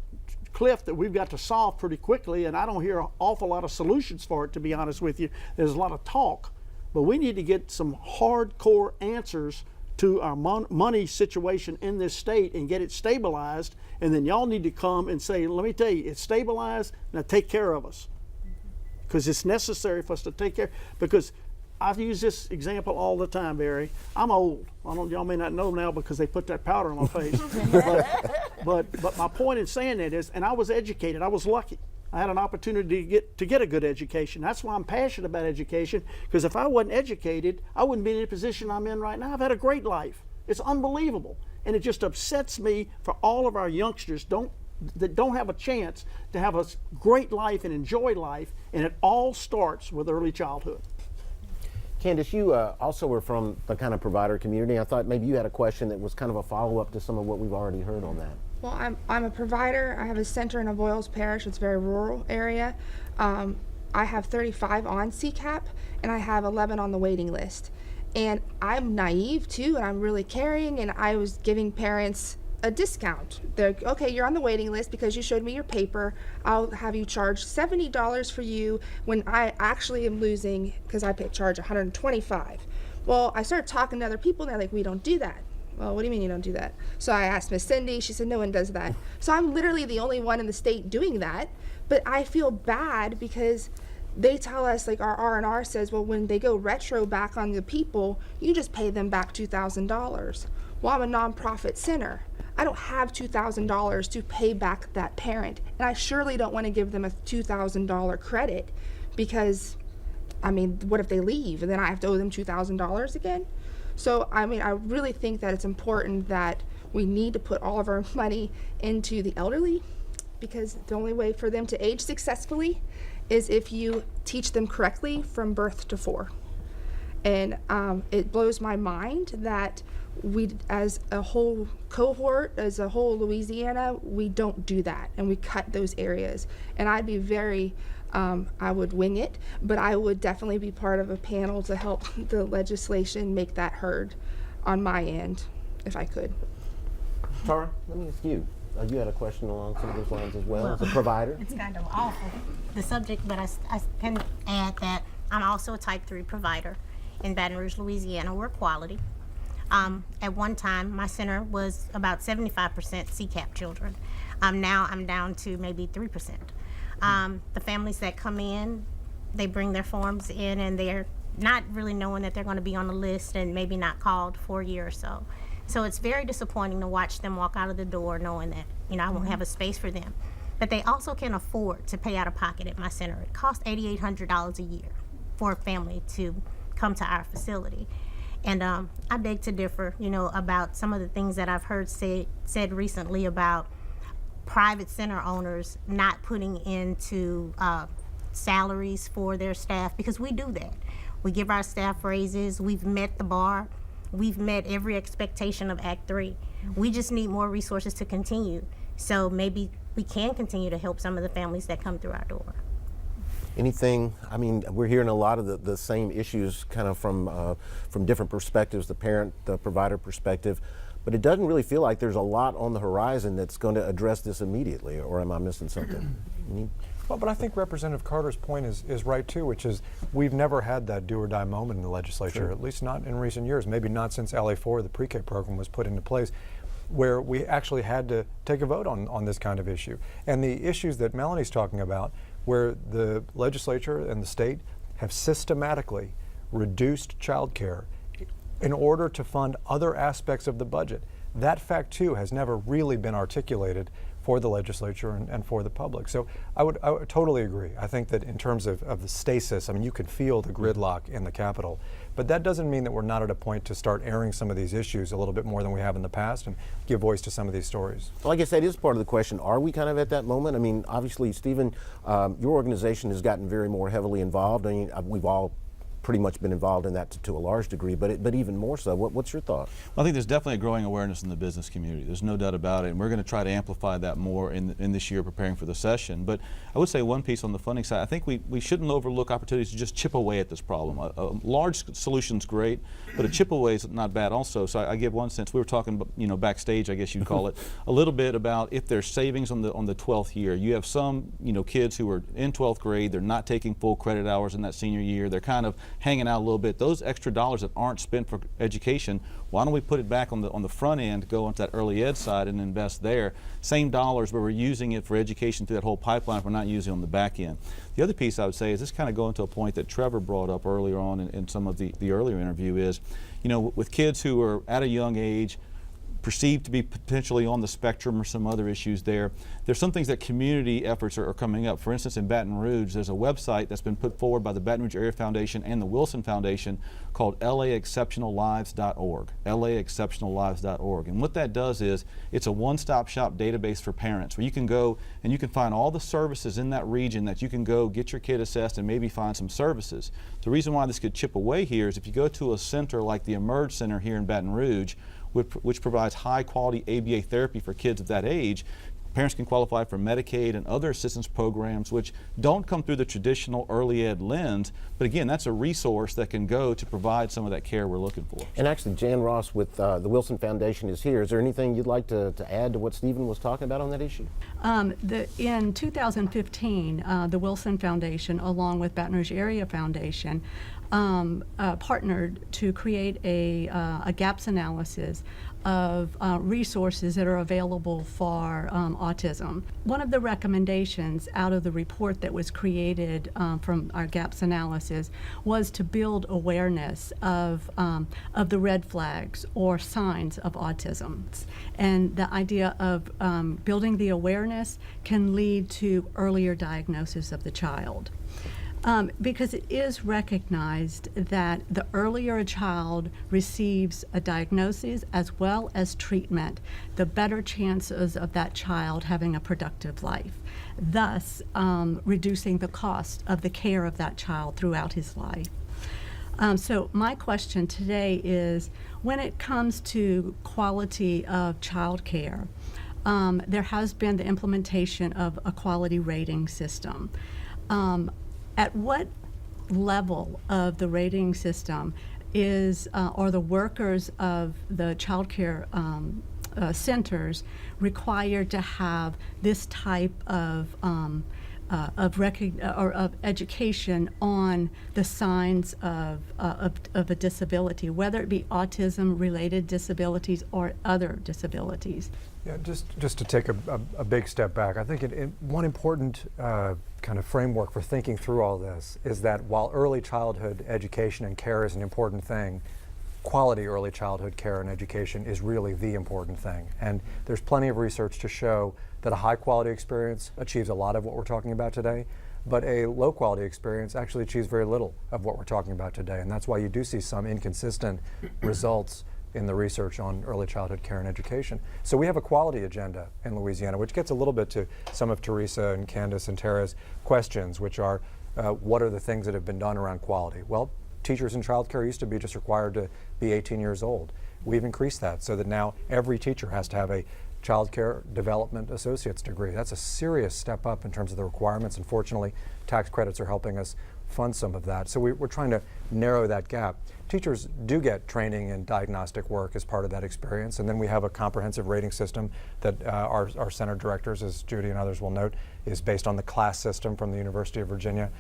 cliff that we've got to solve pretty quickly, and I don't hear an awful lot of solutions for it, to be honest with you. There's a lot of talk, but we need to get some hardcore answers to our money situation in this state and get it stabilized, and then y'all need to come and say, let me tell you, it's stabilized, now take care of us. Because it's necessary for us to take care, because I've used this example all the time, Barry. I'm old. Y'all may not know now because they put that powder on my face. but my point in saying that is, and I was educated, I was lucky. I had an opportunity to get a good education. That's why I'm passionate about education, because if I wasn't educated, I wouldn't be in the position I'm in right now. I've had a great life. It's unbelievable. And it just upsets me for all of our youngsters that don't have a chance to have a great life and enjoy life, and it all starts with early childhood. Candace, you also were from the kind of provider community. I thought maybe you had a question that was kind of a follow-up to some of what we've already heard on that. Well, I'm a provider. I have a center in Avoyelles Parish. It's a very rural area. I have 35 on CCAP, and I have 11 on the waiting list. And I'm naive too, and I'm really caring, and I was giving parents a discount. They're like, okay, you're on the waiting list because you showed me your paper. I'll have you charge $70 for you when I actually am losing, because I charge $125. Well, I started talking to other people, and they're like, we don't do that. Well, what do you mean you don't do that? So I asked Miss Cindy. She said no one does that. So I'm literally the only one in the state doing that. But I feel bad because they tell us, like our R&R says, well, when they go retro back on the people, you just pay them back $2,000. Well, I'm a nonprofit center. I don't have $2,000 to pay back that parent. And I surely don't want to give them a $2,000 credit because, I mean, what if they leave and then I have to owe them $2,000 again? So, I mean, I really think that it's important that we need to put all of our money into the elderly, because the only way for them to age successfully is if you teach them correctly from birth to 4. And it blows my mind that we, as a whole cohort, as a whole Louisiana, we don't do that, and we cut those areas. And I'd be very, I would wing it, but I would definitely be part of a panel to help the legislation make that heard on my end, if I could. Tara, let me ask you. You had a question along some of those lines as well, as a provider? It's kind of awful, the subject, but I can add that I'm also a Type 3 provider in Baton Rouge, Louisiana. We're quality. At one time, my center was about 75% CCAP children. Now I'm down to maybe 3%. The families that come in, they bring their forms in, and they're not really knowing that they're going to be on the list and maybe not called for a year or so. So it's very disappointing to watch them walk out of the door knowing that, I won't have a space for them. But they also can afford to pay out of pocket at my center. It costs $8,800 a year for a family to come to our facility. And I beg to differ, about some of the things that I've heard said recently about private center owners not putting into salaries for their staff, because we do that. We give our staff raises. We've met the bar. We've met every expectation of Act 3. We just need more resources to continue. So maybe we can continue to help some of the families that come through our door. Anything, I mean, we're hearing a lot of the same issues kind of from different perspectives, the parent, the provider perspective, but it doesn't really feel like there's a lot on the horizon that's going to address this immediately, or am I missing something? Well, but I think Representative Carter's point is right too, which is we've never had that do or die moment in the legislature, Sure. At least not in recent years, maybe not since LA4, the pre-K program was put into place, where we actually had to take a vote on this kind of issue. And the issues that Melanie's talking about, where the legislature and the state have systematically reduced child care in order to fund other aspects of the budget. That fact too has never really been articulated for the legislature and for the public. So I would totally agree. I think that in terms of the stasis, I mean, you can feel the gridlock in the Capitol, but that doesn't mean that we're not at a point to start airing some of these issues a little bit more than we have in the past and give voice to some of these stories. Well, I guess that is part of the question. Are we kind of at that moment? I mean, obviously, Stephen, your organization has gotten very more heavily involved. I mean, we've all pretty much been involved in that to a large degree, but even more so. What's your thought? Well, I think there's definitely a growing awareness in the business community. There's no doubt about it, and we're going to try to amplify that more in this year preparing for the session. But I would say one piece on the funding side, I think we shouldn't overlook opportunities to just chip away at this problem. A large solution's great, but a chip away is not bad also. So I give one sense. We were talking, backstage, I guess you'd call it, a little bit about if there's savings on the 12th year. You have some, kids who are in 12th grade, they're not taking full credit hours in that senior year. They're kind of hanging out a little bit. Those extra dollars that aren't spent for education, why don't we put it back on the front end, go onto that early ed side and invest there? Same dollars, but we're using it for education through that whole pipeline. We're not using it on the back end. The other piece I would say is this kind of going to a point that Trevor brought up earlier on in some of the earlier interview is, you know, with kids who are at a young age, perceived to be potentially on the spectrum or some other issues there. There's some things that community efforts are coming up. For instance, in Baton Rouge, there's a website that's been put forward by the Baton Rouge Area Foundation and the Wilson Foundation called laexceptionallives.org, laexceptionallives.org. And what that does is it's a one-stop shop database for parents where you can go and you can find all the services in that region that you can go get your kid assessed and maybe find some services. The reason why this could chip away here is if you go to a center like the Emerge Center here in Baton Rouge, which provides high-quality ABA therapy for kids of that age, parents can qualify for Medicaid and other assistance programs which don't come through the traditional early ed lens, but again, that's a resource that can go to provide some of that care we're looking for. And actually, Jan Ross with the Wilson Foundation is here. Is there anything you'd like to add to what Stephen was talking about on that issue? In 2015, the Wilson Foundation, along with Baton Rouge Area Foundation, partnered to create a gaps analysis of resources that are available for autism. One of the recommendations out of the report that was created from our gaps analysis was to build awareness of the red flags or signs of autism. And the idea of building the awareness can lead to earlier diagnosis of the child. Because it is recognized that the earlier a child receives a diagnosis as well as treatment, the better chances of that child having a productive life, thus reducing the cost of the care of that child throughout his life. So my question today is, when it comes to quality of child care, there has been the implementation of a quality rating system. At what level of the rating system is, are the workers of the child care centers required to have this type of education on the signs of a disability, whether it be autism-related disabilities or other disabilities? Yeah, just to take a big step back, I think one important kind of framework for thinking through all this is that while early childhood education and care is an important thing, quality early childhood care and education is really the important thing. And there's plenty of research to show that a high quality experience achieves a lot of what we're talking about today, but a low quality experience actually achieves very little of what we're talking about today. And that's why you do see some inconsistent results in the research on early childhood care and education. So we have a quality agenda in Louisiana, which gets a little bit to some of Teresa and Candace and Tara's questions, which are what are the things that have been done around quality? Well, teachers in child care used to be just required to be 18 years old. We've increased that so that now every teacher has to have a child care development associate's degree. That's a serious step up in terms of the requirements. Unfortunately, tax credits are helping us fund some of that. So we're trying to narrow that gap. Teachers do get training in diagnostic work as part of that experience, and then we have a comprehensive rating system that our center directors, as Judy and others will note, is based on the class system from the University of Virginia.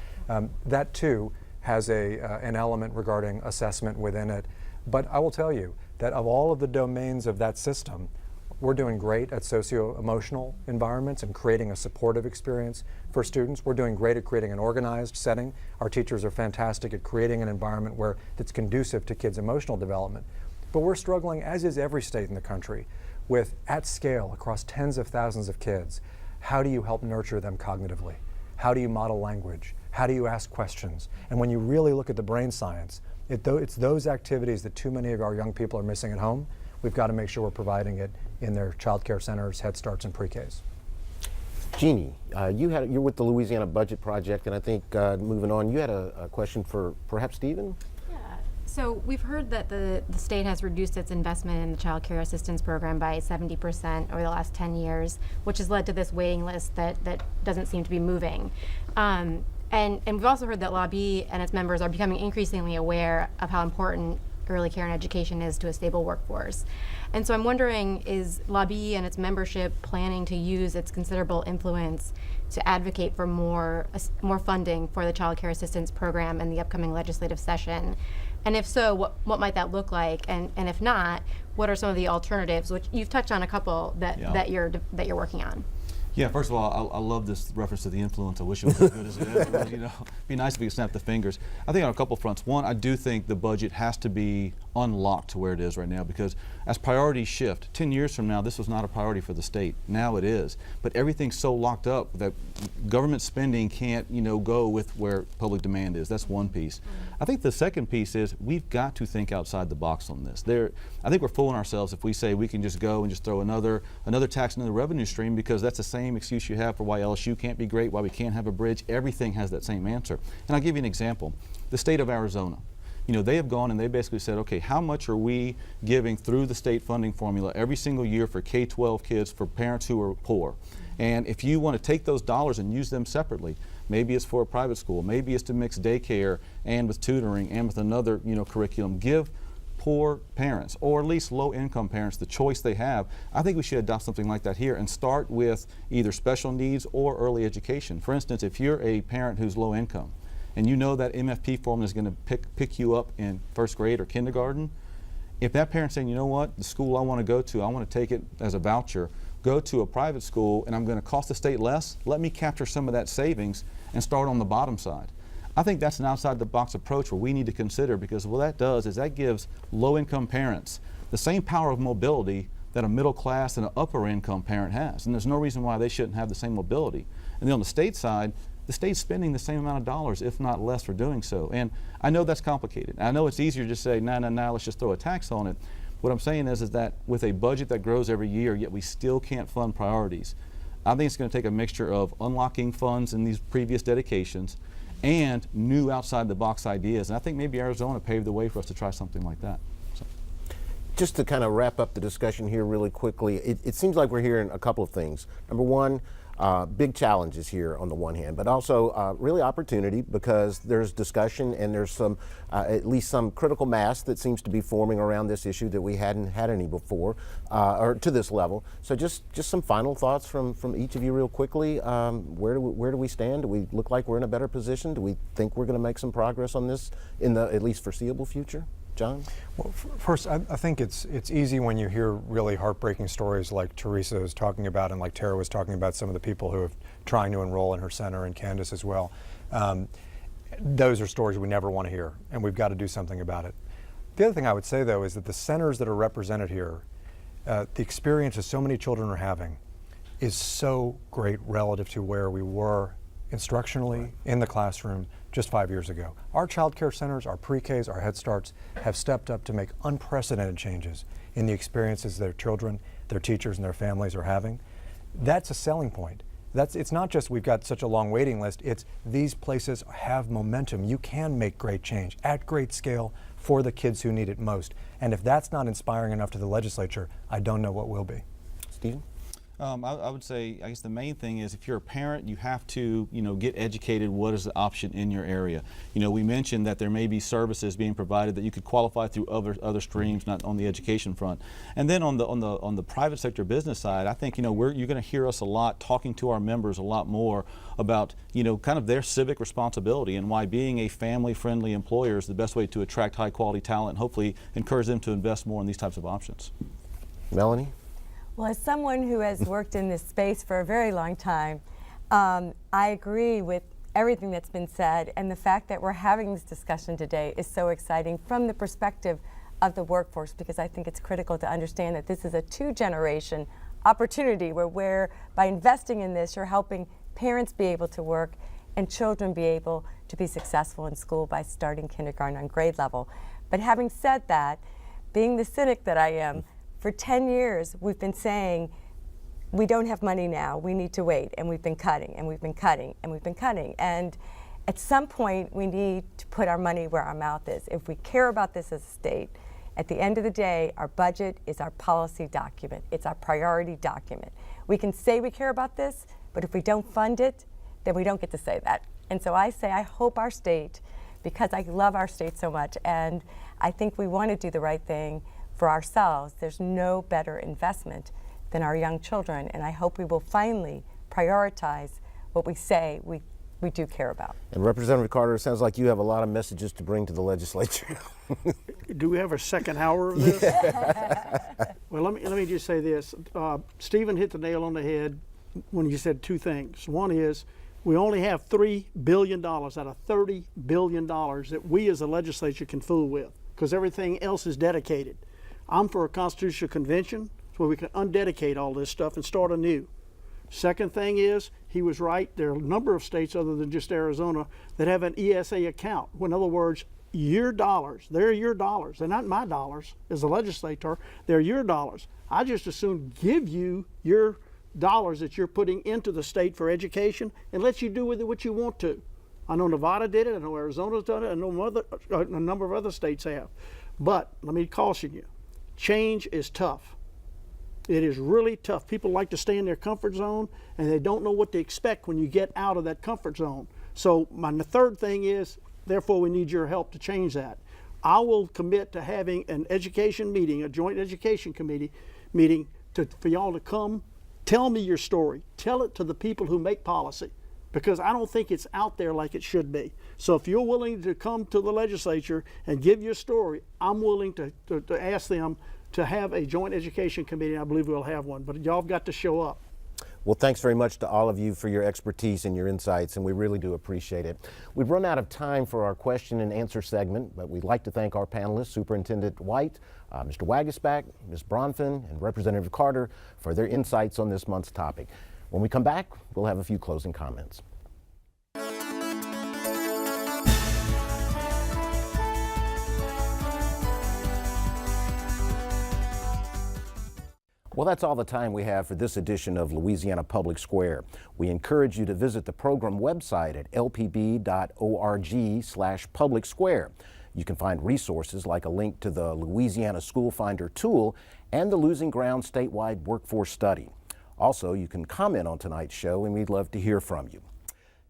That too has an element regarding assessment within it. But I will tell you that of all of the domains of that system, we're doing great at socio-emotional environments and creating a supportive experience for students. We're doing great at creating an organized setting. Our teachers are fantastic at creating an environment that's conducive to kids' emotional development. But we're struggling, as is every state in the country, with, at scale, across tens of thousands of kids, how do you help nurture them cognitively? How do you model language? How do you ask questions? And when you really look at the brain science, it's those activities that too many of our young people are missing at home. We've got to make sure we're providing it in their child care centers, Head Starts, and pre-Ks. Jeannie, you're with the Louisiana Budget Project, and I think moving on, you had a question for perhaps Stephen? Yeah. So we've heard that the state has reduced its investment in the child care assistance program by 70% over the last 10 years, which has led to this waiting list that doesn't seem to be moving. And we've also heard that LABI and its members are becoming increasingly aware of how important early care and education is to a stable workforce. And so I'm wondering, is LABI and its membership planning to use its considerable influence to advocate for more funding for the child care assistance program in the upcoming legislative session? And if so, what might that look like? And if not, what are some of the alternatives, which you've touched on a couple that you're working on? Yeah, first of all, I love this reference to the influence. I wish it was as good as it is. But, you know, it'd be nice if we could snap the fingers. I think on a couple fronts. One, I do think the budget has to be unlocked to where it is right now, because as priorities shift, 10 years from now, this was not a priority for the state. Now it is. But everything's so locked up that government spending can't, you know, go with where public demand is. That's one piece. I think the second piece is we've got to think outside the box on this. I think we're fooling ourselves if we say we can just go and just throw another tax, another revenue stream, because that's the same excuse you have for why LSU can't be great, why we can't have a bridge. Everything has that same answer. And I'll give you an example. The state of Arizona. You know, they have gone and they basically said, okay, how much are we giving through the state funding formula every single year for K-12 kids, for parents who are poor? And if you want to take those dollars and use them separately, maybe it's for a private school, maybe it's to mix daycare and with tutoring and with another, you know, curriculum. Give poor parents, or at least low-income parents, the choice they have. I think we should adopt something like that here and start with either special needs or early education. For instance, if you're a parent who's low income and you know that MFP formula is going to pick you up in first grade or kindergarten, if that parent's saying, you know what, the school I want to go to, I want to take it as a voucher, go to a private school and I'm going to cost the state less, let me capture some of that savings and start on the bottom side. I think that's an outside-the-box approach where we need to consider, because what that does is that gives low-income parents the same power of mobility that a middle-class and an upper-income parent has. And there's no reason why they shouldn't have the same mobility. And then on the state side, the state's spending the same amount of dollars, if not less, for doing so. And I know that's complicated. I know it's easier to just say, no, let's just throw a tax on it. What I'm saying is that with a budget that grows every year, yet we still can't fund priorities, I think it's going to take a mixture of unlocking funds in these previous dedications and new outside-the-box ideas. And I think maybe Arizona paved the way for us to try something like that. So. Just to kind of wrap up the discussion here really quickly, it seems like we're hearing a couple of things. Number one, big challenges here on the one hand, but also really opportunity, because there's discussion and there's some, at least some critical mass that seems to be forming around this issue that we hadn't had any before, or to this level. So just some final thoughts from each of you real quickly. Where do we stand? Do we look like we're in a better position? Do we think we're going to make some progress on this in the at least foreseeable future? John? Well, first, I think it's easy when you hear really heartbreaking stories like Teresa was talking about, and like Tara was talking about, some of the people who are trying to enroll in her center, and Candace as well. Those are stories we never want to hear, and we've got to do something about it. The other thing I would say, though, is that the centers that are represented here, the experience that so many children are having is so great relative to where we were instructionally in the classroom just 5 years ago. Our child care centers, our pre-Ks, our Head Starts have stepped up to make unprecedented changes in the experiences their children, their teachers, and their families are having. That's a selling point. It's not just we've got such a long waiting list, it's these places have momentum. You can make great change at great scale for the kids who need it most. And if that's not inspiring enough to the legislature, I don't know what will be. Stephen? I would say, I guess the main thing is, if you're a parent, you have to, get educated what is the option in your area. We mentioned that there may be services being provided that you could qualify through other streams, not on the education front. And then on the private sector business side, I think, you're going to hear us a lot talking to our members a lot more about, kind of their civic responsibility and why being a family-friendly employer is the best way to attract high-quality talent and hopefully encourage them to invest more in these types of options. Melanie? Well, as someone who has worked in this space for a very long time, I agree with everything that's been said, and the fact that we're having this discussion today is so exciting from the perspective of the workforce, because I think it's critical to understand that this is a two-generation opportunity where by investing in this, you're helping parents be able to work and children be able to be successful in school by starting kindergarten on grade level. But having said that, being the cynic that I am, for 10 years, we've been saying, we don't have money now, we need to wait, and we've been cutting, and we've been cutting, and we've been cutting. And at some point, we need to put our money where our mouth is. If we care about this as a state, at the end of the day, our budget is our policy document. It's our priority document. We can say we care about this, but if we don't fund it, then we don't get to say that. And so I say, I hope our state because I love our state so much, and I think we want to do the right thing for ourselves. There's no better investment than our young children, and I hope we will finally prioritize what we say we do care about. And Representative Carter, it sounds like you have a lot of messages to bring to the legislature. Do we have a second hour of this? Well, let me just say this. Stephen hit the nail on the head when you said two things. One is we only have $3 billion out of $30 billion that we as a legislature can fool with, because everything else is dedicated. I'm for a constitutional convention so we can undedicate all this stuff and start anew. Second thing is, he was right, there are a number of states other than just Arizona that have an ESA account. In other words, your dollars, they're your dollars. They're not my dollars as a legislator, they're your dollars. I just as soon give you your dollars that you're putting into the state for education and let you do with it what you want to. I know Nevada did it, I know Arizona's done it, I know a number of other states have. But let me caution you, change is tough. It is really tough. People like to stay in their comfort zone, and they don't know what to expect when you get out of that comfort zone. So my third thing is, therefore, we need your help to change that. I will commit to having an education meeting, a joint education committee meeting, for y'all to come, tell me your story. Tell it to the people who make policy, because I don't think it's out there like it should be. So if you're willing to come to the legislature and give your story, I'm willing to ask them to have a joint education committee. I believe we'll have one, but y'all have got to show up. Well, thanks very much to all of you for your expertise and your insights, and we really do appreciate it. We've run out of time for our question and answer segment, but we'd like to thank our panelists, Superintendent White, Mr. Waguespack, Ms. Bronfin, and Representative Carter for their insights on this month's topic. When we come back, we'll have a few closing comments. Well, that's all the time we have for this edition of Louisiana Public Square. We encourage you to visit the program website at lpb.org/public square. You can find resources like a link to the Louisiana School Finder tool and the Losing Ground statewide workforce study. Also, you can comment on tonight's show, and we'd love to hear from you.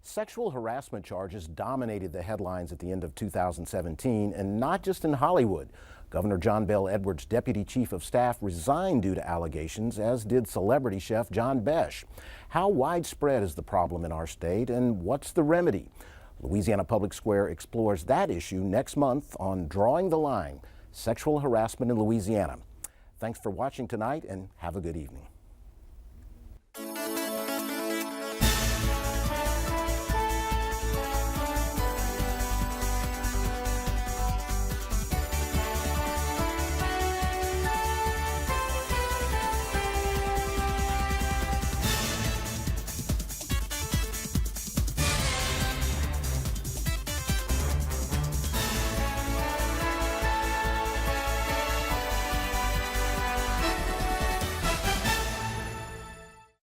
Sexual harassment charges dominated the headlines at the end of 2017, and not just in Hollywood. Governor John Bel Edwards' deputy chief of staff resigned due to allegations, as did celebrity chef John Besh. How widespread is the problem in our state, and what's the remedy? Louisiana Public Square explores that issue next month on Drawing the Line: Sexual Harassment in Louisiana. Thanks for watching tonight, and have a good evening.